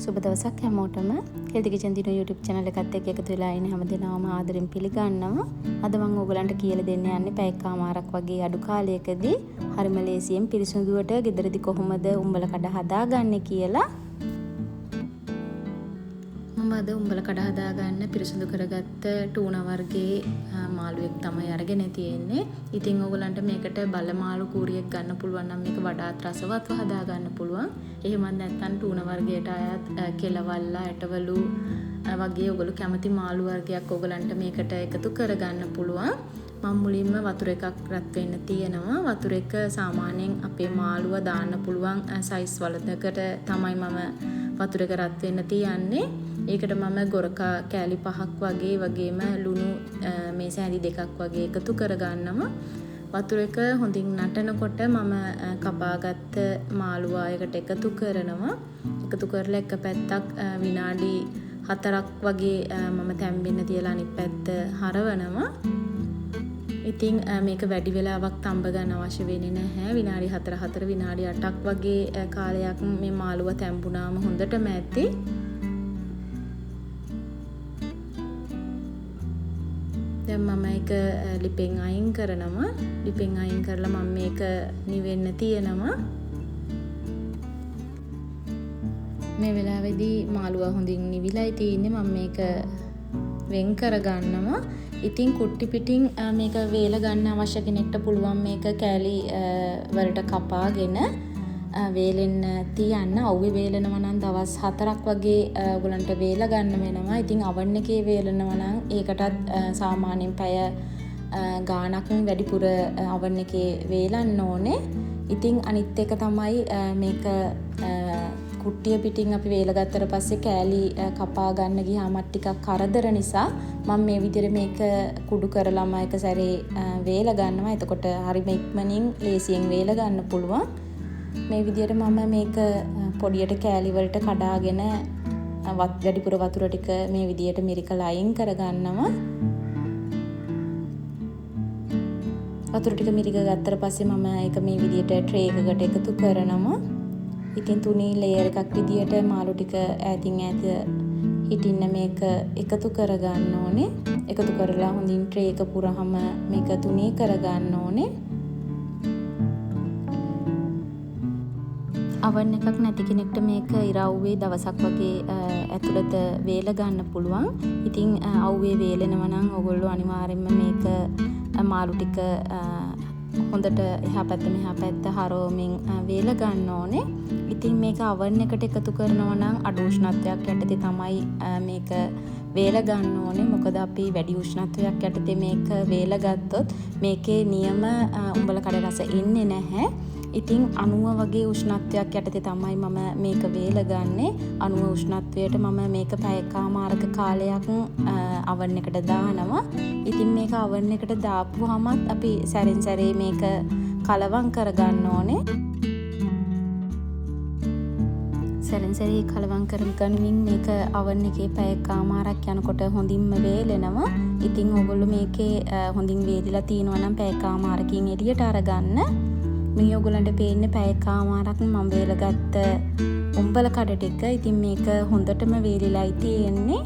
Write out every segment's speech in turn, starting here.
සුබ දවසක් හැමෝටම. හෙල්දි කිචන් දිනු YouTube channel එකත් එක්ක එකතු වෙලා ඉන්න හැමදෙනාම ආදරෙන් පිළිගන්නවා. අද මම ඕගලන්ට කියලා දෙන්න යන්නේ පැයකමාරක් වගේ අඩු කාලයකදී හරිම ලේසියෙන් පිරිසුදුවට ගෙදරදී කොහොමද උඹල කඩ හදාගන්නේ කියලා. මම අද උඹල කඩ හදාගන්න පිරිසුදු කරගත්ත ටූනා වර්ගයේ මාළුවෙක් තමයි අරගෙන තියෙන්නේ. ඉතින් ඕගලන්ට මේකට බල මාළු කූරියක් ගන්න පුළුවන් නම් මේක වඩාත් රසවත්ව හදාගන්න පුළුවන්. එහෙමත් නැත්නම් ටූනා වර්ගයට අයත් කෙලවල්ලා ඇටවලු වගේ ඕගොල්ලෝ කැමති මාළු වර්ගයක් ඕගලන්ට මේකට එකතු කරගන්න පුළුවන්. මම මුලින්ම වතුර එකක් රත් වෙන්න තියෙනවා. වතුර එක සාමාන්‍යයෙන් අපේ මාළුව දාන්න පුළුවන් සයිස් වලකට තමයි මම වතුර එක රත් වෙන්න තියන්නේ. ඒකට මම ගොරකා කෑලි 5ක් වගේම ලුණු මේ සෑලි 2ක් වගේ එකතු කරගන්නවා. වතුර එක හොඳින් නටනකොට මම කපාගත්ත මාළු ආයකට එකතු කරනවා. එකතු කරලා එක පැත්තක් විනාඩි 4ක් වගේ මම තැම්බෙන්න තියලා අනිත් පැත්ත හරවනවා. ඉතින් මේක වැඩි වෙලාවක් තඹ ගන්න අවශ්‍ය වෙන්නේ නැහැ. විනාඩි 4 විනාඩි 8ක් වගේ කාලයක් මේ මාළුව තැම්බුනාම හොඳටම ඇති. දැන් මම ඒක ලිපෙන් අයින් කරනවා. ලිපෙන් අයින් කරලා මම මේක නිවෙන්න තියනවා. මේ වෙලාවේදී මාළුවා හොඳින් නිවිලයි තියෙන්නේ. මම මේක වෙන් කර ගන්නවා. ඉතින් කුට්ටි පිටින් මේක වේල ගන්න අවශ්‍ය කෙනෙක්ට පුළුවන් මේක කෑලි වලට කපාගෙන වේලෙන්න තියන්න. අවුවේ වේලනවා නම් දවස් 4ක් වගේ ඔයගලන්ට වේල ගන්න වෙනවා. ඉතින් oven එකේ වේලනවා නම් ඒකටත් සාමාන්‍යයෙන් පැය ගාණක් වැඩිපුර oven එකේ වේලන්න ඕනේ. ඉතින් අනිත් එක තමයි මේක කුට්ටිය පිටින් අපි වේල ගත්තට පස්සේ කෑලි කපා ගන්න ගියාමත් ටිකක් කරදර නිසා මම මේ විදිහට මේක කුඩු කරලාම එක සැරේ වේල ගන්නවා. එතකොට හරිම ඉක්මනින් ලේසියෙන් වේල ගන්න පුළුවන්. මේ විදිහට මම මේක පොඩියට කෑලි වලට කඩාගෙන වැඩිපුර වතුර ටික මේ විදිහට මිරිකලා අයින් කරගන්නවා. වතුර ටික මිරික ගත්තට පස්සේ මම ඒක මේ විදිහට ට්‍රේ එකකට එකතු කරනවා. ඉතින් තුනී ලේයර් එකක් විදිහට මාළු ටික ඈතින් ඈත හිටින්න මේක එකතු කරගන්න ඕනේ. එකතු කරලා හොඳින් ට්‍රේ එක පුරාම මේක තුනී කරගන්න ඕනේ. oven එකක් නැති කෙනෙක්ට මේක ඉරව්වේ දවසක් වගේ ඇතුළත වේල ගන්න පුළුවන්. ඉතින් අවුවේ වේලෙනවා නම් ඔයගොල්ලෝ අනිවාර්යයෙන්ම මේක මාළු ටික හොඳට එහා පැත්ත මෙහා පැත්ත හරවමින් වේල ගන්න ඕනේ. ඉතින් මේක oven එකට එකතු කරනවා නම් අඩු උෂ්ණත්වයක් යටතේ තමයි මේක වේල ගන්න ඕනේ. මොකද අපි වැඩි උෂ්ණත්වයක් යටතේ මේක වේල ගත්තොත් මේකේ නියම උඹල කඩ රස එන්නේ නැහැ. ඉතින් 90 වගේ උෂ්ණත්වයක් යටතේ තමයි මම මේක වේල ගන්නෙ. 90 උෂ්ණත්වයට මම මේක පැයකමාරක කාලයක් oven එකට දානවා. ඉතින් මේක oven එකට දාපුවාමත් අපි සැරින් සැරේ මේක කලවම් කරගන්න ඕනේ. සැරින් සැරේ කලවම් කරගනිමින් මේක oven එකේ පැයකමාරක් යනකොට හොඳින්ම වේලෙනවා. ඉතින් ඔයගොල්ලෝ මේකේ හොඳින් වේලිලා තියෙනවා නම් පැයකමාරකින් එළියට අරගන්න. මේ ඔයගලන්ට පේන්නේ පැයකමාරක් මම වේලගත්ත උඹල කඩ ටික. ඉතින් මේක හොඳටම වේලිලායි තියෙන්නේ.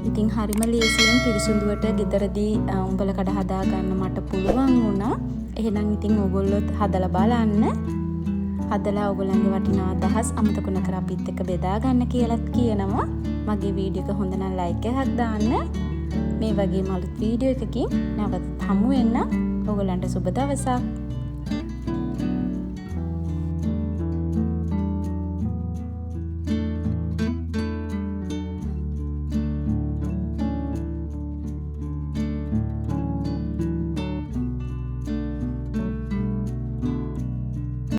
ඉතින් හරිම ලේසියෙන් පිරිසුදුවට ගෙදරදී උඹල කඩ හදා ගන්න මට පුළුවන් වුණා. එහෙනම් ඉතින් ඔයගොල්ලොත් හදලා බලන්න. හදලා ඔයගලන්ගේ වටිනා අදහස් අමතක නොකර අපිත් එක්ක බෙදා ගන්න කියලාත් කියනවා. මගේ වීඩියෝ එක හොඳ නම් ලයික් එකක් දාන්න. මේ වගේම අලුත් වීඩියෝ එකකින් නැවත හමු වෙන්න. ඔයගලන්ට සුබ දවසක්.